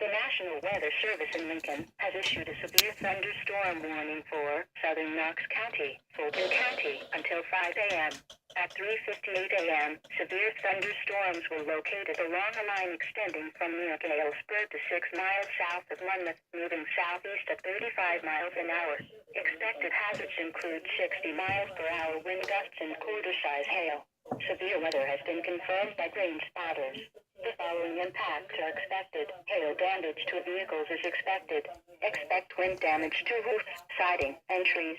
The National Weather Service in Lincoln has issued a severe thunderstorm warning for southern Knox County, Fulton County, until 5 a.m. At 3:58 a.m., severe thunderstorms were located along a line extending from near Galesburg to 6 miles south of Monmouth, moving southeast at 35 miles an hour. Expected hazards include 60 miles per hour wind gusts and quarter-size hail. Severe weather has been confirmed by rain spotters. The following impacts are expected. Hail damage to vehicles is expected. Expect wind damage to roofs, siding, and trees.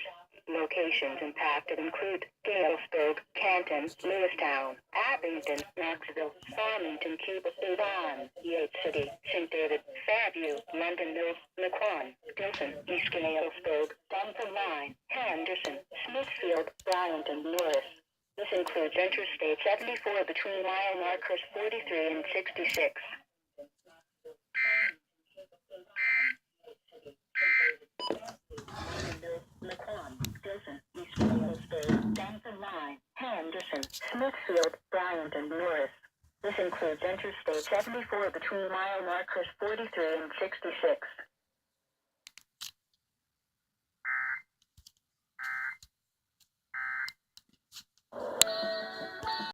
Locations impacted include Galesburg, Canton, Lewistown, Abingdon, Knoxville, Farmington, Cuba, Avon, Yates City, St. David, Fairview, London Mills, Mequon, Fulton, East Galesburg, Duncan Line, Henderson, Smithfield, Bryant, and Norris. This includes Interstate 74 between mile markers 43 and 66. Mequon, Fulton, East Galesburg, Duncan Line, Henderson, Smithfield, Bryant, and Norris. This includes Interstate 74 between mile markers 43 and 66.